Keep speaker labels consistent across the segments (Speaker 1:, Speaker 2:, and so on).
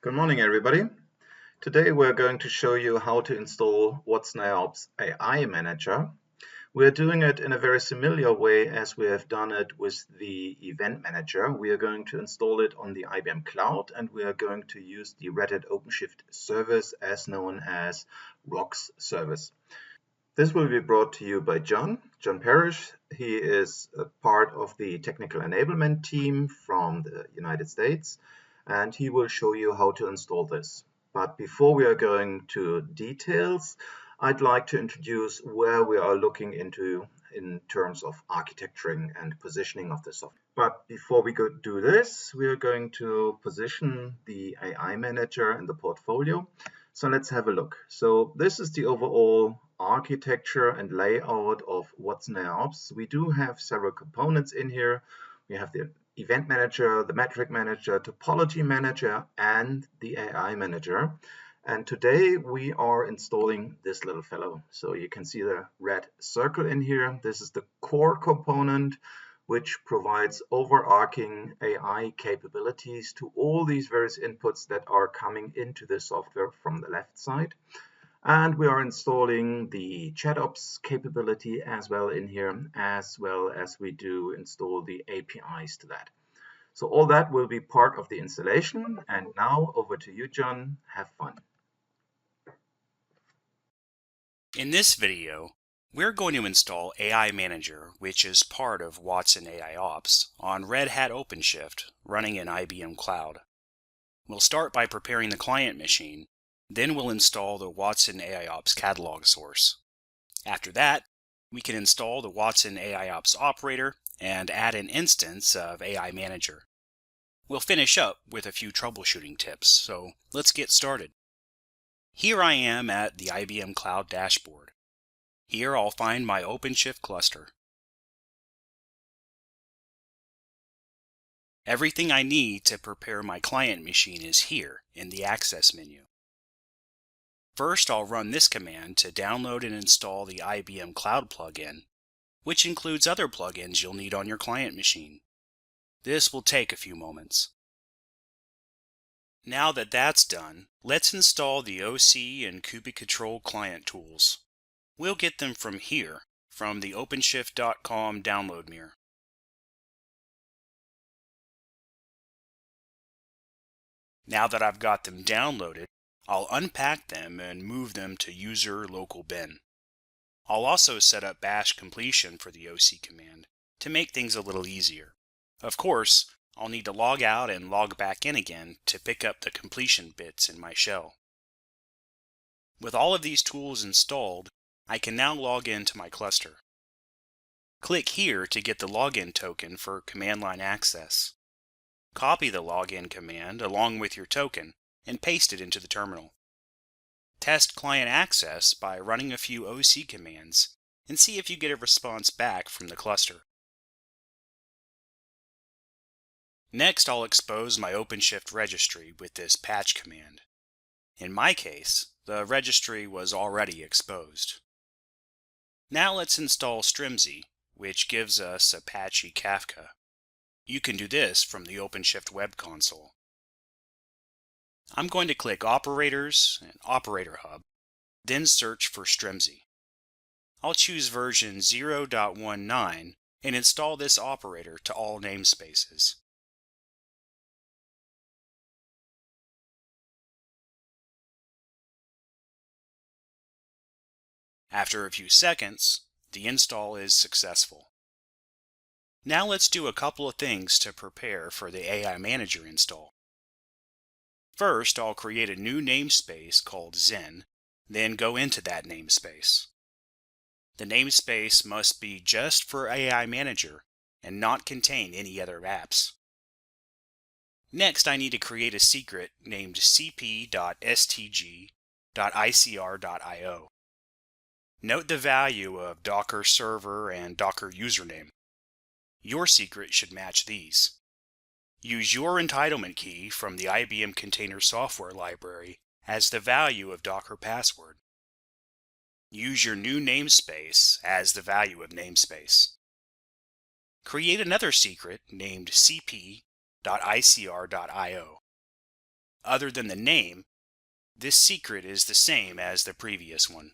Speaker 1: Good morning, everybody. Today we're going to show you how to install Watson AIOps AI Manager. We're doing it in a very similar way as we have done it with the Event Manager. We are going to install it on the IBM Cloud, and we are going to use the RedHat OpenShift service, as known as ROCS service. This will be brought to you by John Parrish. He is a part of the technical enablement team from the United States, and he will show you how to install this. But before we are going to details, I'd like to introduce where we are looking into in terms of architecturing and positioning of the software. But before we do this, we are going to position the AI Manager in the portfolio. So let's have a look. So this is the overall architecture and layout of Watson AIOps. We do have several components in here. We have the Event Manager, the Metric Manager, Topology Manager, and the AI Manager. And today we are installing this little fellow. So you can see the red circle in here. This is the core component, which provides overarching AI capabilities to all these various inputs that are coming into the software from the left side. And we are installing the ChatOps capability as well in here, as well as we do install the APIs to that. So all that will be part of the installation. And now over to you, John. Have fun.
Speaker 2: In this video, we're going to install AI Manager, which is part of Watson AIOps, on RedHat OpenShift running in IBM Cloud. We'll start by preparing the client machine, then we'll install the Watson AIOps catalog source. After that, we can install the Watson AIOps operator and add an instance of AI Manager. We'll finish up with a few troubleshooting tips, so let's get started. Here I am at the IBM Cloud dashboard. Here I'll find my OpenShift cluster. Everything I need to prepare my client machine is here in the Access menu. First, I'll run this command to download and install the IBM Cloud plugin, which includes other plugins you'll need on your client machine. This will take a few moments. Now that that's done, let's install the OC and kubectl client tools. We'll get them from here, from the OpenShift.com download mirror. Now that I've got them downloaded, I'll unpack them and move them to user local bin. I'll also set up bash completion for the OC command to make things a little easier. Of course, I'll need to log out and log back in again to pick up the completion bits in my shell. With all of these tools installed, I can now log into my cluster. Click here to get the login token for command line access. Copy the login command along with your token and paste it into the terminal. Test client access by running a few OC commands and see if you get a response back from the cluster. Next, I'll expose my OpenShift registry with this patch command. In my case, the registry was already exposed. Now let's install Strimzi, which gives us Apache Kafka. You can do this from the OpenShift web console. I'm going to click Operators and Operator Hub, then search for Strimzi. I'll choose version 0.19 and install this operator to all namespaces. After a few seconds, the install is successful. Now let's do a couple of things to prepare for the AI Manager install. First, I'll create a new namespace called Zen, then go into that namespace. The namespace must be just for AI Manager and not contain any other apps. Next, I need to create a secret named cp.stg.icr.io. Note the value of Docker server and Docker username. Your secret should match these. Use your entitlement key from the IBM Container Software Library as the value of Docker password. Use your new namespace as the value of namespace. Create another secret named cp.icr.io. Other than the name, this secret is the same as the previous one.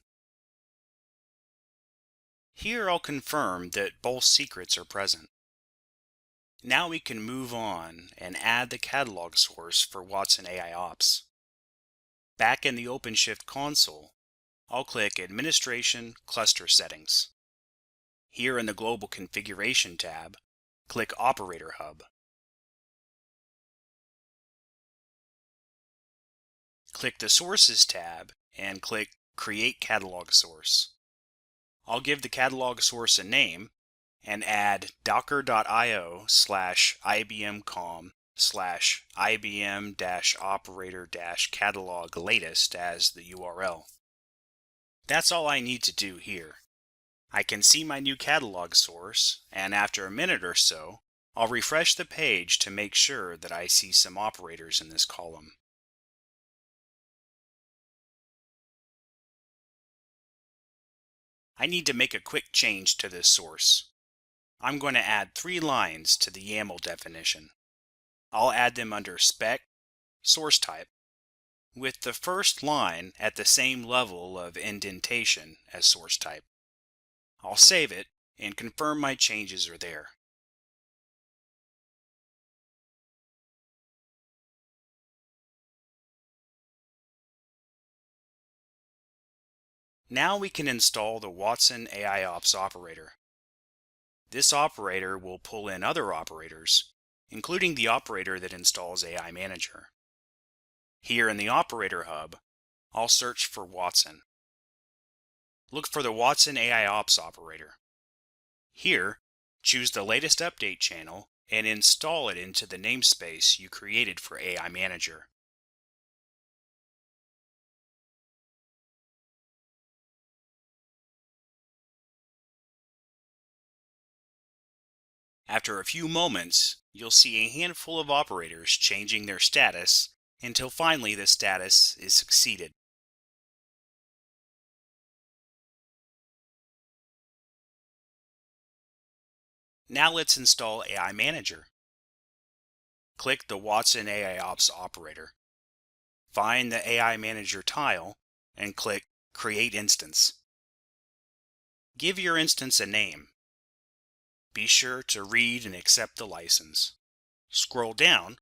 Speaker 2: Here I'll confirm that both secrets are present. Now we can move on and add the catalog source for Watson AIOps. Back in the OpenShift console, I'll click Administration Cluster Settings. Here in the Global Configuration tab, click Operator Hub. Click the Sources tab and click Create Catalog Source. I'll give the catalog source a name and add docker.io/ibm.com/ibm-operator-catalog latest as the URL. That's all I need to do here. I can see my new catalog source, and after a minute or so, I'll refresh the page to make sure that I see some operators in this column. I need to make a quick change to this source. I'm going to add 3 lines to the YAML definition. I'll add them under Spec, Source Type, with the first line at the same level of indentation as source type. I'll save it and confirm my changes are there. Now we can install the Watson AIOps operator. This operator will pull in other operators, including the operator that installs AI Manager. Here in the Operator Hub, I'll search for Watson. Look for the Watson AIOps operator. Here, choose the latest update channel and install it into the namespace you created for AI Manager. After a few moments, you'll see a handful of operators changing their status until finally the status is succeeded. Now let's install AI Manager. Click the Watson AIOps operator. Find the AI Manager tile and click Create Instance. Give your instance a name. Be sure to read and accept the license. Scroll down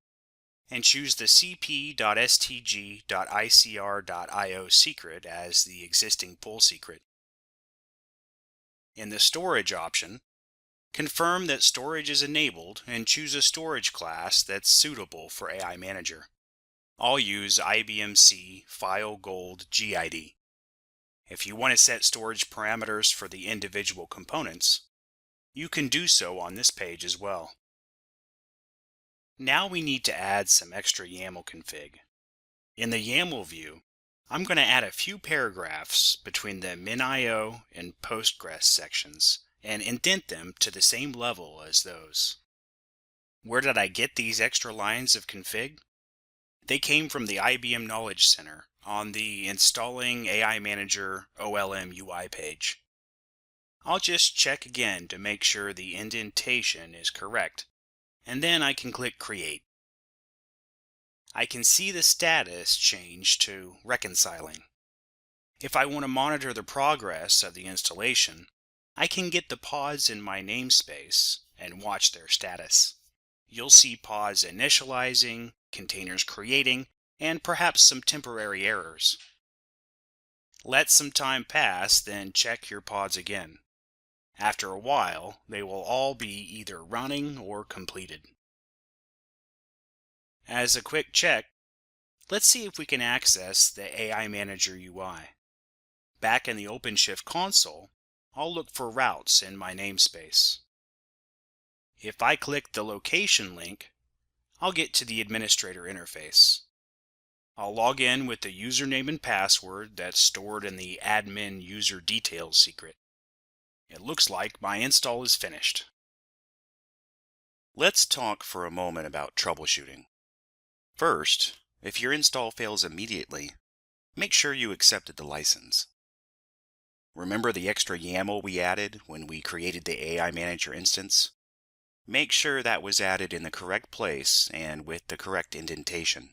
Speaker 2: and choose the cp.stg.icr.io secret as the existing pull secret. In the Storage option, confirm that storage is enabled and choose a storage class that's suitable for AI Manager. I'll use IBM C File Gold GID. If you want to set storage parameters for the individual components, you can do so on this page as well. Now we need to add some extra YAML config. In the YAML view, I'm going to add a few paragraphs between the min.io and Postgres sections and indent them to the same level as those. Where did I get these extra lines of config? They came from the IBM Knowledge Center on the Installing AI Manager OLM UI page. I'll just check again to make sure the indentation is correct, and then I can click Create. I can see the status change to reconciling. If I want to monitor the progress of the installation, I can get the pods in my namespace and watch their status. You'll see pods initializing, containers creating, and perhaps some temporary errors. Let some time pass, then check your pods again. After a while, they will all be either running or completed. As a quick check, let's see if we can access the AI Manager UI. Back in the OpenShift console, I'll look for routes in my namespace. If I click the location link, I'll get to the administrator interface. I'll log in with the username and password that's stored in the admin user details secret. It looks like my install is finished. Let's talk for a moment about troubleshooting. First, if your install fails immediately, make sure you accepted the license. Remember the extra YAML we added when we created the AI Manager instance? Make sure that was added in the correct place and with the correct indentation.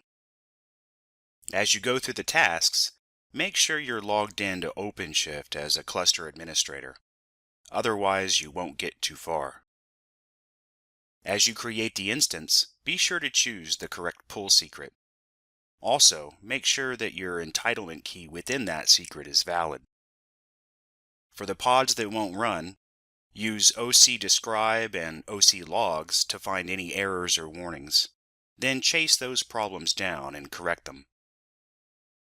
Speaker 2: As you go through the tasks, make sure you're logged in to OpenShift as a cluster administrator. Otherwise, you won't get too far. As you create the instance, be sure to choose the correct pull secret. Also, make sure that your entitlement key within that secret is valid. For the pods that won't run, use OC-describe and OC-logs to find any errors or warnings. Then chase those problems down and correct them.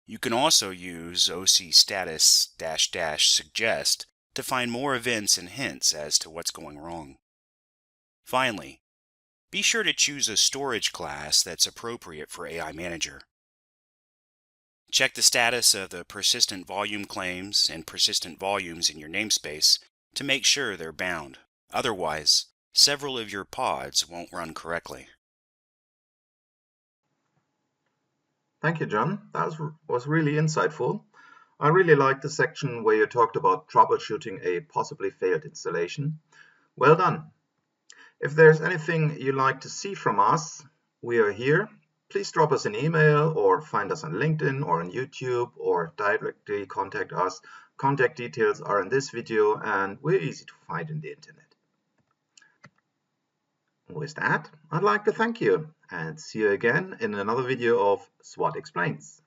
Speaker 2: You can also use OC-status-suggest to find more events and hints as to what's going wrong. Finally, be sure to choose a storage class that's appropriate for AI Manager. Check the status of the persistent volume claims and persistent volumes in your namespace to make sure they're bound. Otherwise, several of your pods won't run correctly.
Speaker 1: Thank you, John. That was really insightful. I really liked the section where you talked about troubleshooting a possibly failed installation. Well done. If there's anything you'd like to see from us, we are here. Please drop us an email or find us on LinkedIn or on YouTube or directly contact us. Contact details are in this video and we're easy to find in the internet. With that, I'd like to thank you and see you again in another video of SWAT Explains.